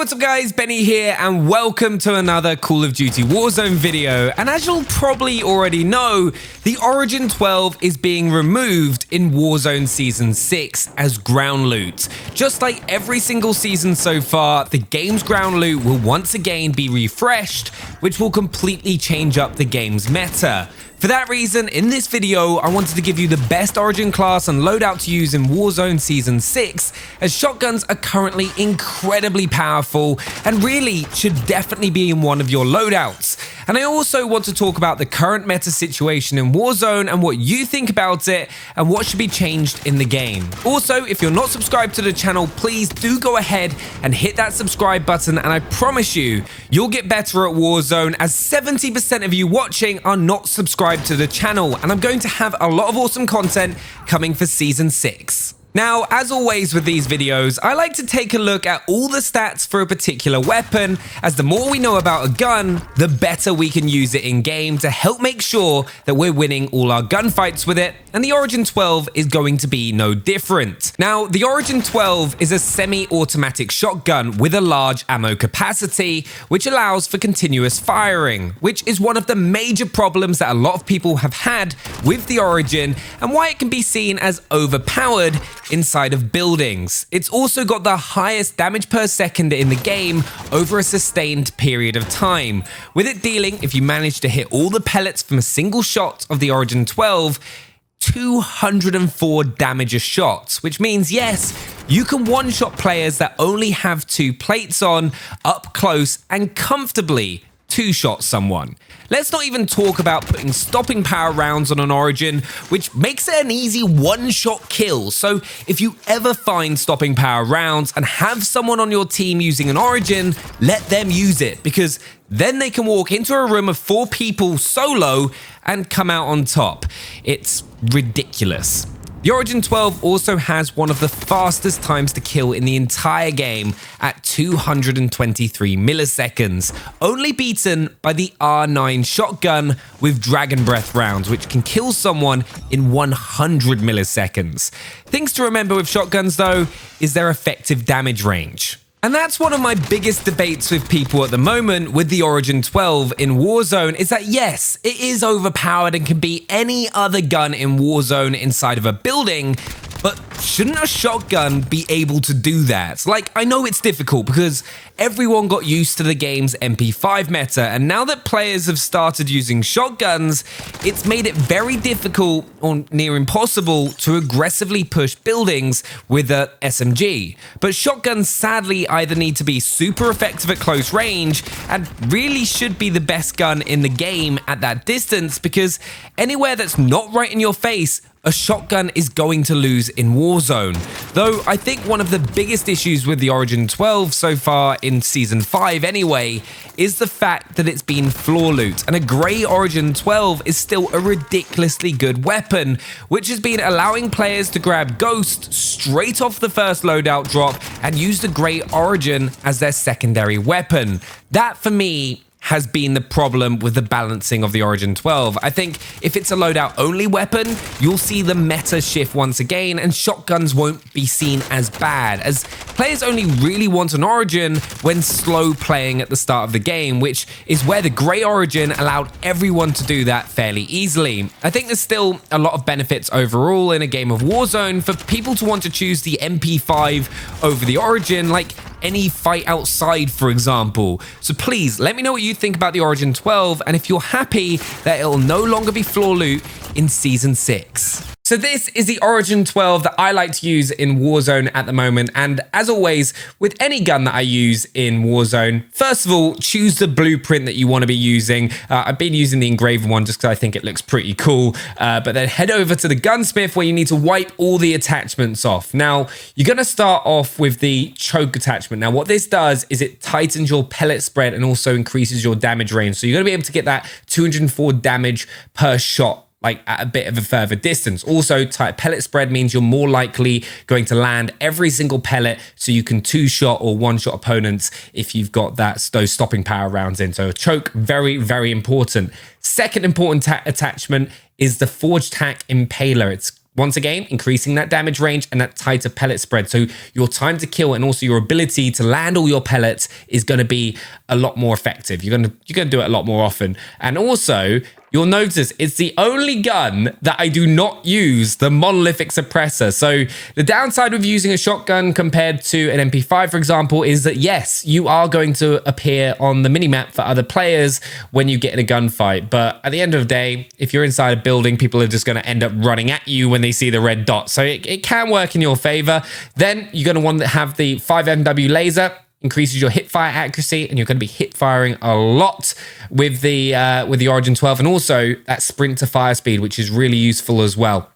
What's up guys, Benny here and welcome to another Call of Duty Warzone video. And as you'll probably already know, the Origin 12 is being removed in Warzone Season 6 as ground loot. Just like every single season so far, the game's ground loot will once again be refreshed, which will completely change up the game's meta. For that reason, in this video, I wanted to give you the best Origin class and loadout to use in Warzone Season 6, as shotguns are currently incredibly powerful and really should definitely be in one of your loadouts. And I also want to talk about the current meta situation in Warzone and what you think about it and what should be changed in the game. Also, if you're not subscribed to the channel, please do go ahead and hit that subscribe button, and I promise you, you'll get better at Warzone, as 70% of you watching are not subscribed to the channel, and I'm going to have a lot of awesome content coming for Season 6. Now, as always with these videos, I like to take a look at all the stats for a particular weapon, as the more we know about a gun, the better we can use it in game to help make sure that we're winning all our gunfights with it, and the Origin 12 is going to be no different. Now, the Origin 12 is a semi-automatic shotgun with a large ammo capacity, which allows for continuous firing, which is one of the major problems that a lot of people have had with the Origin and why it can be seen as overpowered inside of buildings. It's also got the highest damage per second in the game over a sustained period of time, with it dealing, if you manage to hit all the pellets from a single shot of the Origin 12, 204 damage a shot, which means yes, you can one-shot players that only have 2 plates on up close and comfortably two-shot someone. Let's not even talk about putting stopping power rounds on an Origin, which makes it an easy one-shot kill. So if you ever find stopping power rounds and have someone on your team using an Origin, let them use it, because then they can walk into a room of 4 people solo and come out on top. It's ridiculous. The Origin 12 also has one of the fastest times to kill in the entire game at 223 milliseconds, only beaten by the R9 shotgun with Dragon Breath rounds, which can kill someone in 100 milliseconds. Things to remember with shotguns though is their effective damage range. And that's one of my biggest debates with people at the moment with the Origin 12 in Warzone, is that yes, it is overpowered and can beat any other gun in Warzone inside of a building, but shouldn't a shotgun be able to do that? Like, I know it's difficult because everyone got used to the game's MP5 meta, and now that players have started using shotguns, it's made it very difficult or near impossible to aggressively push buildings with a SMG. But shotguns sadly either need to be super effective at close range and really should be the best gun in the game at that distance, because anywhere that's not right in your face, a shotgun is going to lose in Warzone. Though I think one of the biggest issues with the Origin 12 so far in Season 5 anyway, is the fact that it's been floor loot, and a grey Origin 12 is still a ridiculously good weapon, which has been allowing players to grab Ghost straight off the first loadout drop and use the grey Origin as their secondary weapon. That for me has been the problem with the balancing of the Origin 12. I think if it's a loadout only weapon, you'll see the meta shift once again, and shotguns won't be seen as bad, as players only really want an Origin when slow playing at the start of the game, which is where the grey Origin allowed everyone to do that fairly easily. I think there's still a lot of benefits overall in a game of Warzone for people to want to choose the MP5 over the Origin, like any fight outside, for example. So please let me know what you think about the Origin 12, and if you're happy that it'll no longer be floor loot in Season 6. So this is the Origin 12 that I like to use in Warzone at the moment, and as always, with any gun that I use in Warzone, first of all, choose the blueprint that you want to be using. I've been using the engraved one just because I think it looks pretty cool, but then head over to the gunsmith where you need to wipe all the attachments off. Now, you're going to start off with the choke attachment. Now, what this does is it tightens your pellet spread and also increases your damage range. So you're going to be able to get that 204 damage per shot, like at a bit of a further distance. Also, tight pellet spread means you're more likely going to land every single pellet, so you can 2-shot or 1-shot opponents if you've got those stopping power rounds in. So a choke, very, very important. Second important attachment is the Forged Tack Impaler. It's Once again, increasing that damage range and that tighter pellet spread. So your time to kill and also your ability to land all your pellets is going to be a lot more effective. You're going to do it a lot more often. And also, you'll notice it's the only gun that I do not use the monolithic suppressor. So the downside with using a shotgun compared to an MP5, for example, is that yes, you are going to appear on the minimap for other players when you get in a gunfight. But at the end of the day, if you're inside a building, people are just going to end up running at you when they see the red dot. So it can work in your favor. Then you're going to want to have the 5MW laser. Increases your hip fire accuracy, and you're going to be hip firing a lot with the Origin 12, and also that sprint to fire speed, which is really useful as well.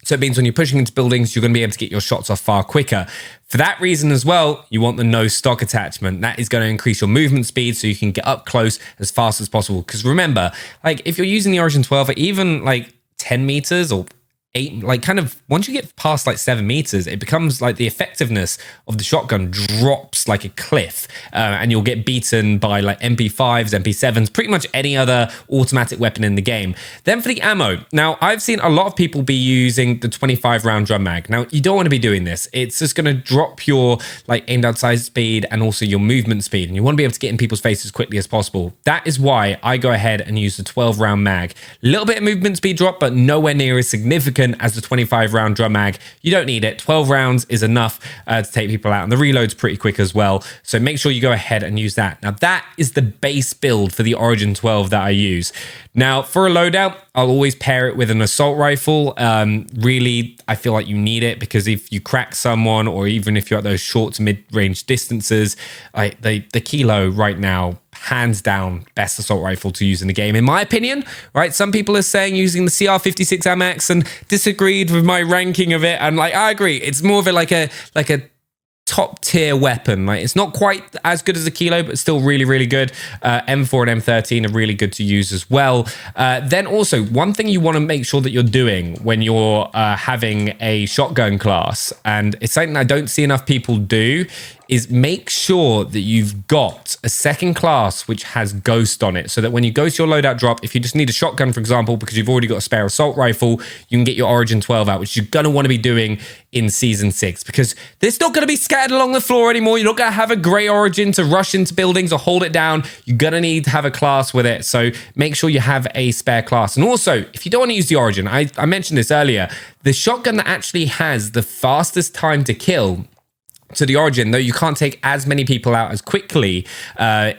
So it means when you're pushing into buildings, you're going to be able to get your shots off far quicker. For that reason as well, you want the no stock attachment. That is going to increase your movement speed so you can get up close as fast as possible. Because remember, like if you're using the Origin 12 at even like 10 meters or 8, like kind of once you get past like 7 meters, it becomes like the effectiveness of the shotgun drops like a cliff, and you'll get beaten by like MP5s, MP7s, pretty much any other automatic weapon in the game. Then for the ammo, now I've seen a lot of people be using the 25 round drum mag. Now you don't want to be doing this. It's just going to drop your like aim down sight speed and also your movement speed, and you want to be able to get in people's faces as quickly as possible. That is why I go ahead and use the 12 round mag. A little bit of movement speed drop, but nowhere near as significant as the 25 round drum mag. You don't need it. 12 rounds is enough to take people out, and the reload's pretty quick as well. So make sure you go ahead and use that. Now that is the base build for the Origin 12 that I use. Now for a loadout, I'll always pair it with an assault rifle. Really, I feel like you need it because if you crack someone, or even if you're at those short to mid-range distances, the Kilo right now, hands down, best assault rifle to use in the game, in my opinion, right? Some people are saying using the CR56 AMAX and disagreed with my ranking of it. And like, I agree. It's more of a like a top tier weapon. Like it's not quite as good as a Kilo, but still really, really good. M4 and M13 are really good to use as well. Then also one thing you want to make sure that you're doing when you're having a shotgun class, and it's something I don't see enough people do, is make sure that you've got a second class which has Ghost on it, so that when you go to your loadout drop, if you just need a shotgun, for example, because you've already got a spare assault rifle, you can get your Origin 12 out, which you're going to want to be doing in Season 6, because it's not going to be scattered along the floor anymore. You're not going to have a grey Origin to rush into buildings or hold it down. You're going to need to have a class with it, so make sure you have a spare class. And also, if you don't want to use the Origin, I mentioned this earlier, the shotgun that actually has the fastest time to kill to the Origin, though you can't take as many people out as quickly,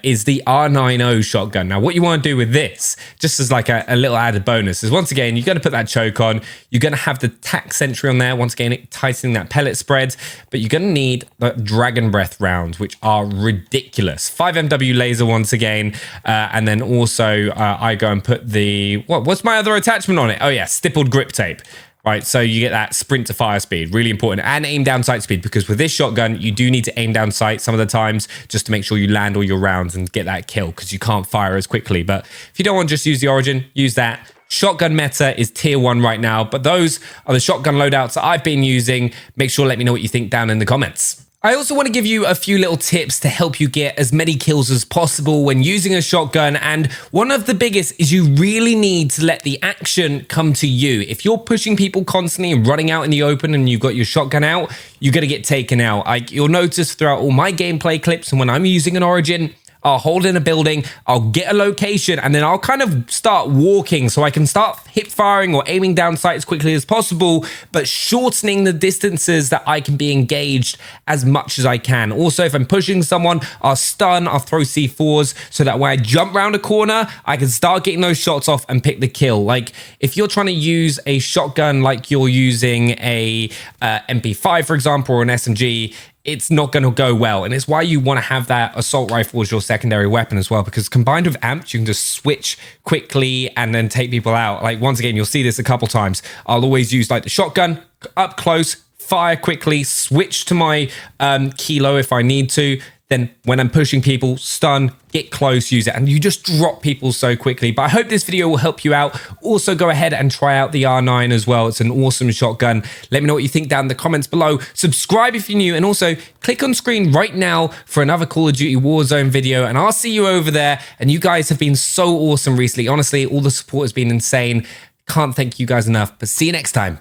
is the R90 shotgun. Now, what you want to do with this, just as like a little added bonus, is once again, you're going to put that choke on. You're going to have the tac sentry on there, once again, tightening that pellet spread, but you're going to need the Dragon Breath rounds, which are ridiculous. 5MW laser once again, and then also I go and put the, what's my other attachment on it? Oh yeah, stippled grip tape. Right, so you get that sprint to fire speed, really important, and aim down sight speed, because with this shotgun, you do need to aim down sight some of the times just to make sure you land all your rounds and get that kill, because you can't fire as quickly. But if you don't want to just use the Origin, use that. Shotgun meta is tier 1 right now, but those are the shotgun loadouts that I've been using. Make sure to let me know what you think down in the comments. I also want to give you a few little tips to help you get as many kills as possible when using a shotgun, and one of the biggest is you really need to let the action come to you. If you're pushing people constantly and running out in the open and you've got your shotgun out, you're going to get taken out. You'll notice throughout all my gameplay clips, and when I'm using an Origin, I'll hold in a building, I'll get a location, and then I'll kind of start walking so I can start hip firing or aiming down sight as quickly as possible, but shortening the distances that I can be engaged as much as I can. Also, if I'm pushing someone, I'll stun, I'll throw C4s so that when I jump around a corner, I can start getting those shots off and pick the kill. Like if you're trying to use a shotgun like you're using a MP5, for example, or an SMG, it's not going to go well. And it's why you want to have that assault rifle as your secondary weapon as well, because combined with amps, you can just switch quickly and then take people out. Like once again, you'll see this a couple times. I'll always use like the shotgun up close, fire quickly, switch to my Kilo if I need to. Then when I'm pushing people, stun, get close, use it, and you just drop people so quickly. But I hope this video will help you out. Also, go ahead and try out the R9 as well. It's an awesome shotgun. Let me know what you think down in the comments below. Subscribe if you're new, and also click on screen right now for another Call of Duty Warzone video, and I'll see you over there. And you guys have been so awesome recently. Honestly, all the support has been insane. Can't thank you guys enough, but see you next time.